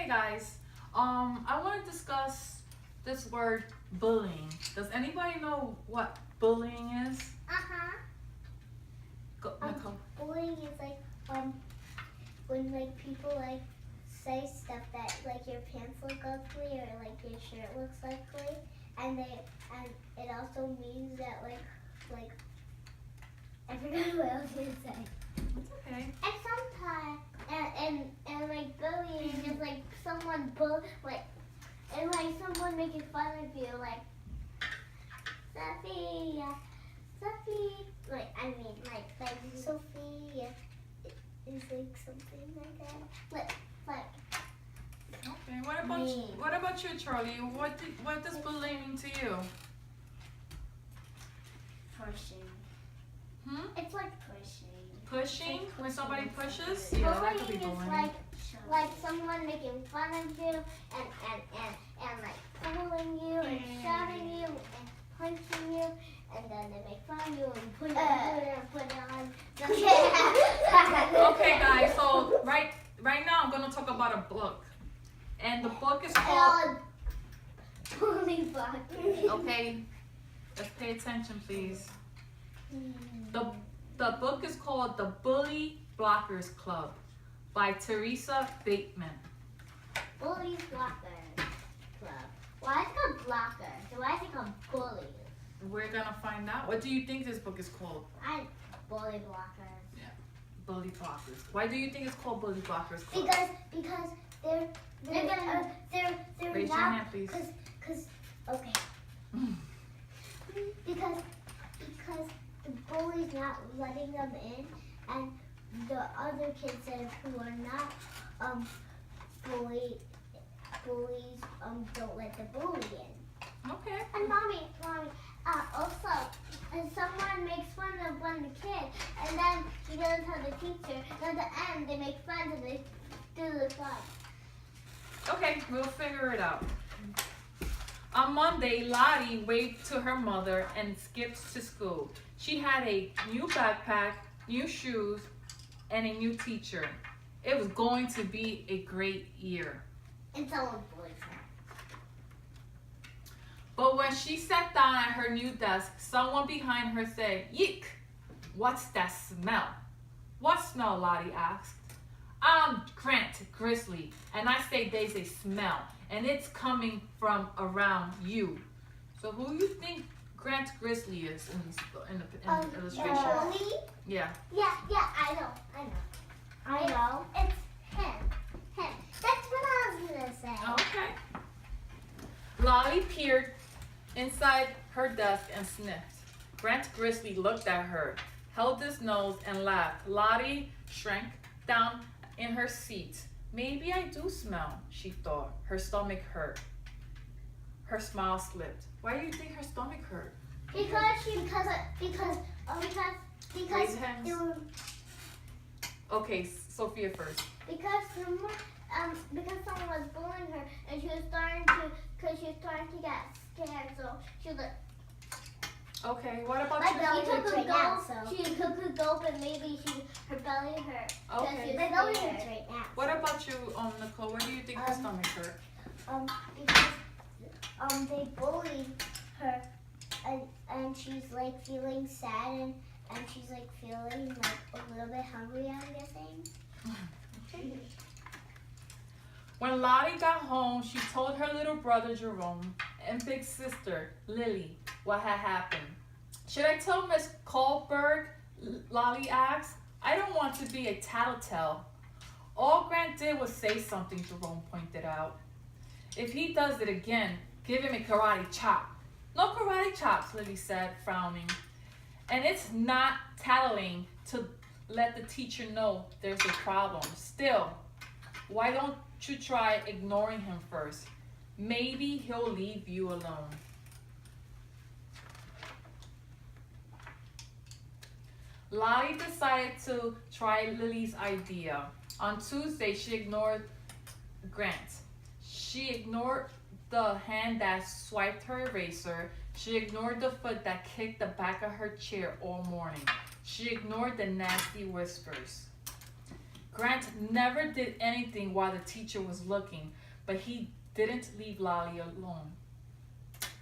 Hey guys, I want to discuss this word bullying. Does anybody know what bullying is? Go, Nicole. Bullying is like when like people like say stuff that like your pants look ugly or like your shirt looks ugly, and it also means that like I forgot what I was gonna say. It's okay. And sometimes and like bullying is like someone someone making fun of you like Sophie, like I mean like Sophie is like something like that. Like Okay. What about you, Charlie? What does bullying mean to you? pushing. Hmm? It's like pushing. Pushing? It's like When somebody pushing. pushes? Yeah, that could be Bullying is bullying. like someone making fun of you and like pulling you and shouting you and punching you, and then they make fun of you and put it on. Okay, guys. So right now I'm gonna talk about a book, and the book is called. Bully block. Okay, let's pay attention, please. The book is called The Bully Blockers Club by Teresa Bateman. Bullies Blockers Club. Why is it called blockers? Why is it called bullies? We're gonna find out. What do you think this book is called? Bully blockers. Yeah, Bully Blockers. Why do you think it's called Bully Blockers Club? Because they're Raise your not, hand, please. Cause okay. because the bully's not letting them in, and the other kids who are not bullies don't let the bully in. Okay. And mommy, also, and someone makes fun of one kid, and then she doesn't tell the teacher. And at the end, they make fun and they do the fun. Okay, we'll figure it out. On Monday, Lottie waved to her mother and skipped to school. She had a new backpack, new shoes, and a new teacher. It was going to be a great year. And someone bullies her. But when she sat down at her new desk, someone behind her said, "Yeek, what's that smell?" "What smell?" Lottie asked. "I'm Grant Grizzly, and I say there's a smell, and it's coming from around you." So who you think Grant Grizzly is in the illustration? Bully? Yeah. Yeah, I know. It's him. That's what I was gonna say. Okay. Lottie peered inside her desk and sniffed. Grant Grizzly looked at her, held his nose, and laughed. Lottie shrank down in her seat. Maybe I do smell, she thought. Her stomach hurt. Her smile slipped. Why do you think her stomach hurt? Because Raise hands. they were, Okay, Sophia first. because someone was bullying her, and she was starting to get scared, so she was like, Okay, what about my you? belly hurts right now, so she took a gulp and maybe her belly hurt. Okay. My belly hurts right now. What about you, Nicole? Why do you think her stomach hurt? Because they bullied her, and she's like feeling sad, and she's like feeling like a little bit hungry, I'm guessing. When Lottie got home, she told her little brother Jerome and big sister Lily what had happened. "Should I tell Miss Kohlberg?" Lottie asked. "I don't want to be a tattletale." "All Grant did was say something," Jerome pointed out. "If he does it again, give him a karate chop." "No karate chops," Lily said, frowning. "And it's not tattling to let the teacher know there's a problem. Still, why don't you try ignoring him first? Maybe he'll leave you alone." Lottie decided to try Lily's idea. On Tuesday, she ignored Grant. She ignored the hand that swiped her eraser. She ignored the foot that kicked the back of her chair all morning. She ignored the nasty whispers. Grant never did anything while the teacher was looking, but he didn't leave Lolly alone.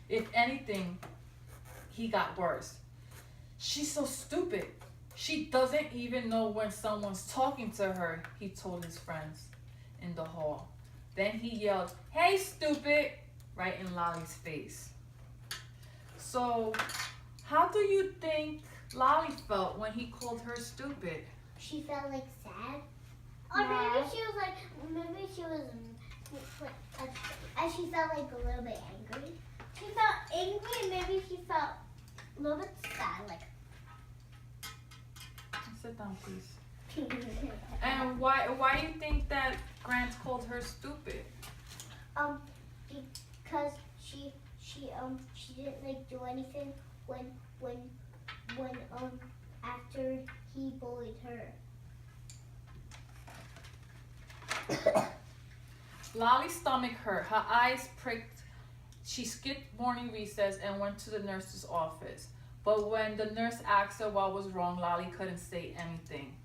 If anything, he got worse. She's so stupid. She doesn't even know when someone's talking to her, he told his friends in the hall. Then he yelled, "Hey, stupid," right in Lolly's face. So, how do you think Lolly felt when he called her stupid? She felt like sad. Or maybe she was like, and she felt like a little bit angry. She felt angry and maybe she felt a little bit sad, like. Sit down, please. And why do you think that Grant called her stupid? Because she didn't like do anything when after he bullied her. Lolly's stomach hurt. Her eyes pricked. She skipped morning recess and went to the nurse's office. But when the nurse asked her what was wrong, Lolly couldn't say anything.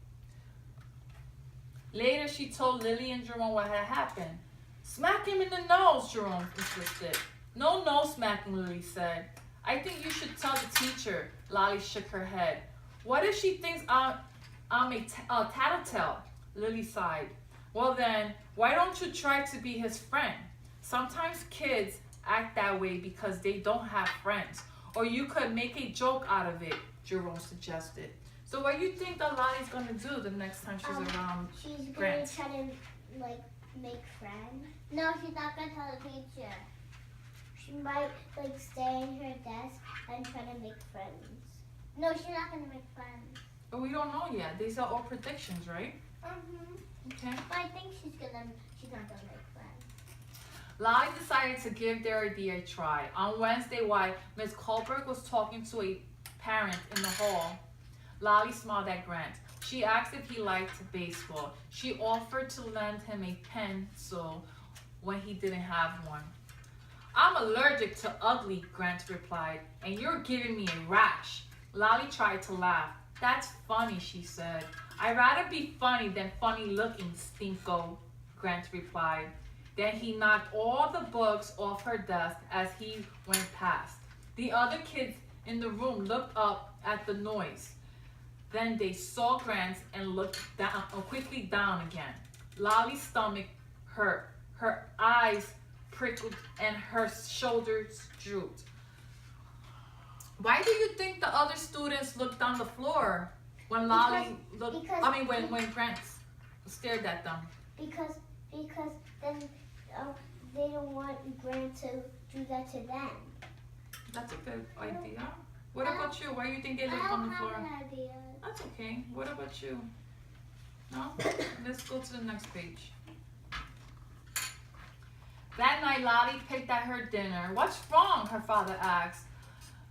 Later, she told Lily and Jerome what had happened. "Smack him in the nose," Jerome insisted. "No nose smacking," Lily said. "I think you should tell the teacher." Lolly shook her head. "What if she thinks I'm a tattletale?" Lily sighed. "Well then, why don't you try to be his friend? Sometimes kids act that way because they don't have friends. Or you could make a joke out of it," Jerome suggested. So what do you think that Lolly's gonna do the next time she's around She's Grant? gonna try to like make friends. No, she's not gonna tell the teacher. She might like stay in her desk and try to make friends. No, she's not gonna make friends. But we don't know yet. These are all predictions, right? Okay. But I think she's not gonna make friends. Lolly decided to give their idea a try. On Wednesday, while Miss Kohlberg was talking to a parent in the hall, Lolly smiled at Grant. She asked if he liked baseball. She offered to lend him a pencil when he didn't have one. "I'm allergic to ugly," Grant replied, "and you're giving me a rash." Lolly tried to laugh. "That's funny," she said. "I'd rather be funny than funny looking, stinko," Grant replied. Then he knocked all the books off her desk as he went past. The other kids in the room looked up at the noise. Then they saw Grant and looked down, quickly down again. Lolly's stomach hurt. Her eyes prickled and her shoulders drooped. Why do you think the other students looked on the floor when Lolly when Grant stared at them? Because then they don't want Grant to do that to them. That's a good idea. What about you? Why do you think they I looked on don't the have floor? an idea. That's okay. What about you? No? Let's go to the next page. That night, Lolly picked at her dinner. "What's wrong?" her father asked.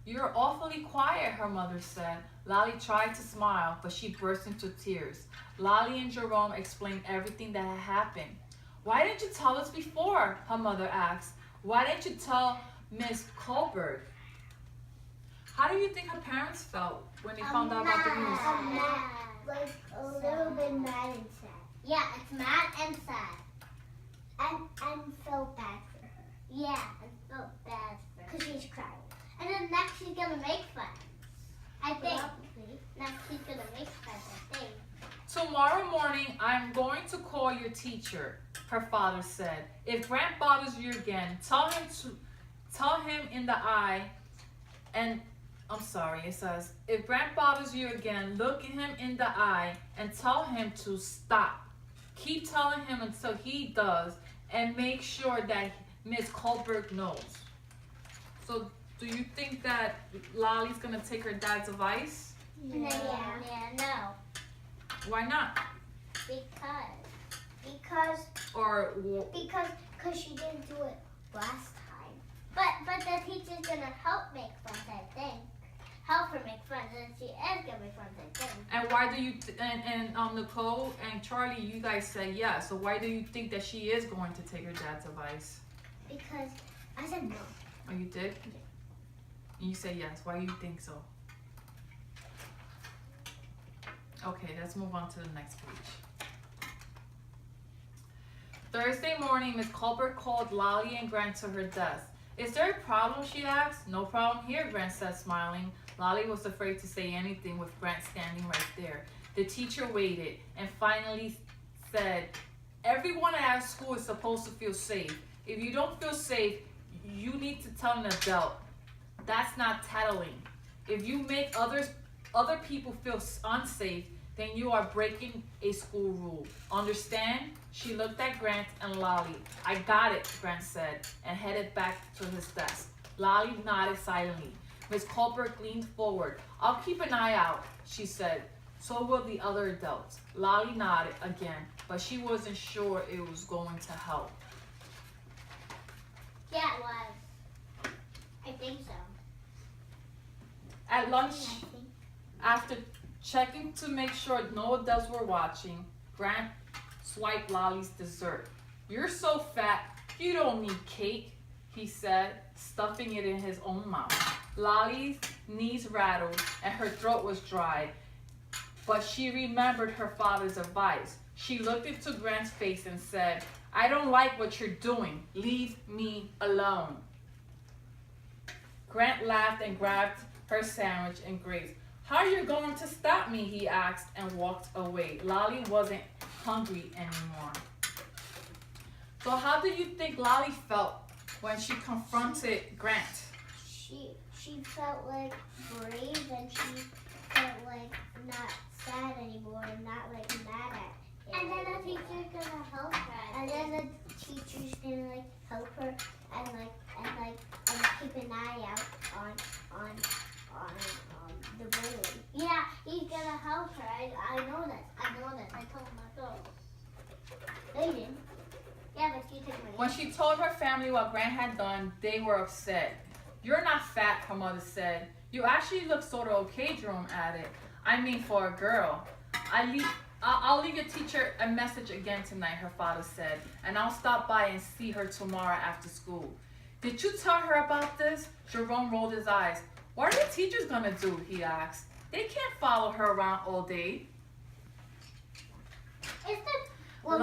"You're awfully quiet," her mother said. Lolly tried to smile, but she burst into tears. Lolly and Jerome explained everything that had happened. "Why didn't you tell us before?" her mother asked. "Why didn't you tell Miss Kohlberg?" How do you think her parents felt when they found out about the news? Mad. Like a little bit mad and sad. Yeah, it's mad and sad. And felt bad for her. Yeah, and felt bad for her. Because she's crying. And then next she's gonna make friends. I think. Next she's gonna make friends, I think. "Tomorrow morning, I'm going to call your teacher," her father said. "If Grant bothers you again, tell him in the eye and it says, if Grant bothers you again, look him in the eye and tell him to stop. Keep telling him until he does, and make sure that Miss Kohlberg knows." So, do you think that Lolly's gonna take her dad's advice? No. Why not? Because Or she didn't do it last time. But the teacher's gonna help make friends, I think. Help her make friends, and she is gonna make friends, I think. and why do you Nicole and Charlie, you guys say yes. So why do you think that she is going to take her dad's advice? Because I said no. Oh, you did? And you say yes. Why do you think so? Okay, let's move on to the next page. Thursday morning, Miss Colbert called Lolly and Grant to her desk. Is there a problem, she asked. No problem here, Grant said, smiling. Lolly was afraid to say anything with Grant standing right there. The teacher waited and finally said, everyone at our school is supposed to feel safe. If you don't feel safe, you need to tell an adult. That's not tattling. If you make other people feel unsafe, then you are breaking a school rule. Understand? She looked at Grant and Lolly. I got it, Grant said, and headed back to his desk. Lolly nodded silently. Miss Colbert leaned forward. I'll keep an eye out, she said. So will the other adults. Lolly nodded again, but she wasn't sure it was going to help. Yeah, it was. I think so. At lunch, I think. after checking to make sure no adults were watching, Grant swiped Lolly's dessert. You're so fat, you don't need cake, he said, stuffing it in his own mouth. Lolly's knees rattled and her throat was dry, but she remembered her father's advice. She looked into Grant's face and said, I don't like what you're doing. Leave me alone. Grant laughed and grabbed her sandwich and grapes. How are you going to stop me? He asked and walked away. Lolly wasn't hungry anymore. So how do you think Lolly felt when she confronted Grant? She felt like brave, and she felt like not sad anymore and not like mad at him. And then the teacher's gonna help her. And then the teacher's gonna like help her and keep an eye out on the bully. Yeah, he's gonna help her. I know that. I told him myself. They didn't. Yeah, but she took my. When she told her family what Grant had done, they were upset. You're not fat, her mother said. You actually look sort of okay, Jerome added. I mean, for a girl. I'll leave your teacher a message again tonight, her father said, and I'll stop by and see her tomorrow after school. Did you tell her about this? Jerome rolled his eyes. What are the teachers gonna do? He asked. They can't follow her around all day. Well,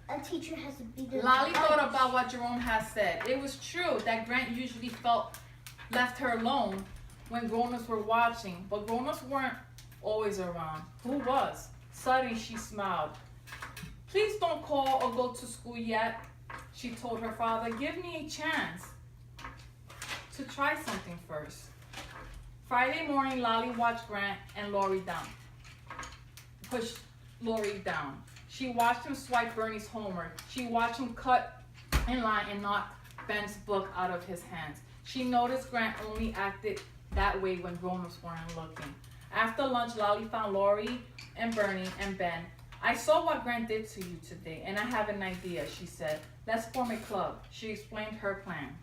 a teacher has to be the Lolly thought about what Jerome had said. It was true that Grant usually left her alone when grown-ups were watching, but grown-ups weren't always around. Who was? Suddenly she smiled. Please don't call or go to school yet, she told her father. Give me a chance to try something first. Friday morning, Lolly watched Grant and push Lori down. She watched him swipe Bernie's homework. She watched him cut in line and knock Ben's book out of his hands. She noticed Grant only acted that way when grown-ups weren't looking. After lunch, Lolly found Lori and Bernie and Ben. I saw what Grant did to you today, and I have an idea, she said. Let's form a club. She explained her plan.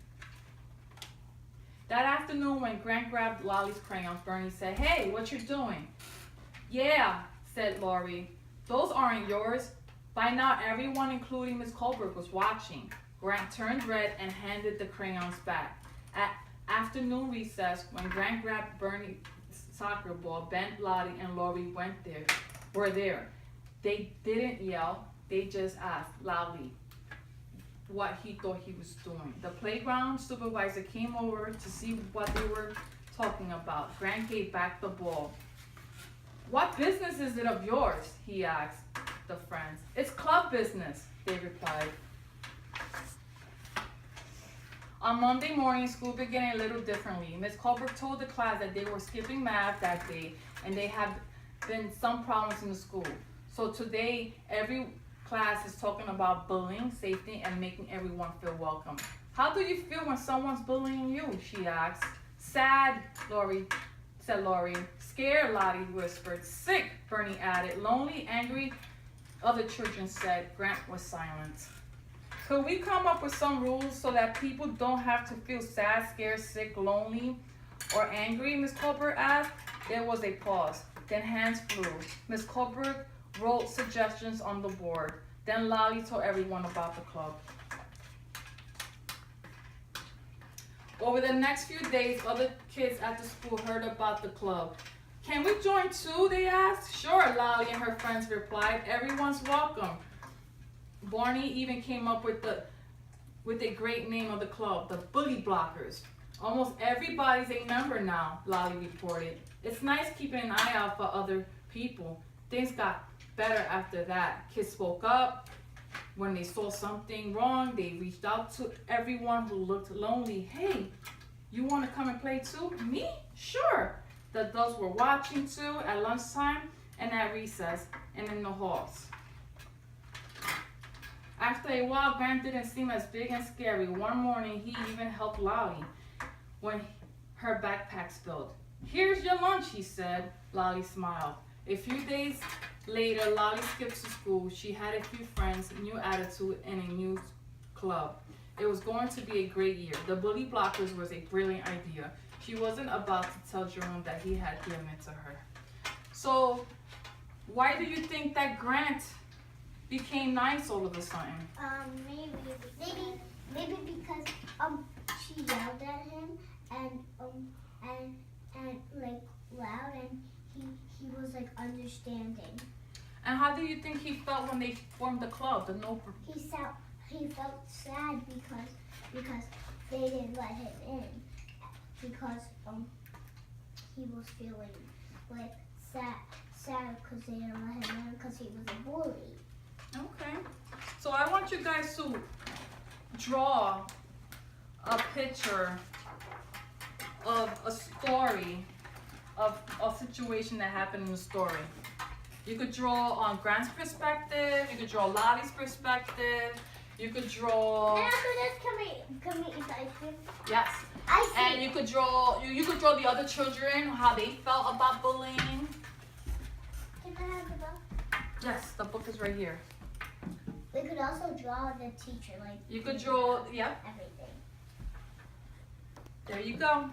That afternoon, when Grant grabbed Lolly's crayons, Bernie said, Hey, what you doing? Yeah, said Lori. Those aren't yours. By now, everyone, including Miss Colbert, was watching. Grant turned red and handed the crayons back. At afternoon recess, when Grant grabbed Bernie's soccer ball, Ben, Lottie, and Lori were there. They didn't yell. They just asked loudly what he thought he was doing. The playground supervisor came over to see what they were talking about. Grant gave back the ball. What business is it of yours? He asked the friends. It's club business, they replied. On Monday morning, school began a little differently. Miss Colbert told the class that they were skipping math that day, and there had been some problems in the school. So today, every class is talking about bullying, safety, and making everyone feel welcome. How do you feel when someone's bullying you? She asked. Sad, said Lori. Scared, Lottie whispered. Sick, Bernie added. Lonely, angry, other children said. Grant was silent. Could we come up with some rules so that people don't have to feel sad, scared, sick, lonely, or angry? Miss Colbert asked. There was a pause. Then hands flew. Miss Colbert wrote suggestions on the board. Then Lolly told everyone about the club. Over the next few days, other kids at the school heard about the club. Can we join too? They asked. Sure, Lolly and her friends replied. Everyone's welcome. Barney even came up with a great name of the club, the Bully Blockers. Almost everybody's a member now, Lolly reported. It's nice keeping an eye out for other people. Things got better after that. Kids spoke up. When they saw something wrong, they reached out to everyone who looked lonely. Hey, you want to come and play too? Me? Sure. The adults were watching too at lunchtime and at recess and in the halls. After a while, Grant didn't seem as big and scary. One morning, he even helped Lolly when her backpack spilled. Here's your lunch, he said. Lolly smiled. A few days later, Lolly skipped to school. She had a few friends, a new attitude, and a new club. It was going to be a great year. The Bully Blockers was a brilliant idea. She wasn't about to tell Jerome that he had given it to her. So, why do you think that Grant became nice all of a sudden? Maybe because she yelled at him and like loud, and he was like understanding. And how do you think he felt when they formed the club? He felt sad because they didn't let him in, because he was feeling like sad because they didn't let him in because he was a bully. Okay. So I want you guys to draw a picture of a story, of a situation that happened in the story. You could draw on Grant's perspective, you could draw Lottie's perspective, you could draw... And after this, can we eat the ice cream? Yes. I see. And you could draw the other children, how they felt about bullying. Can I have the book? Yes, the book is right here. We could also draw the teacher, like... You could draw, yep. Everything. There you go.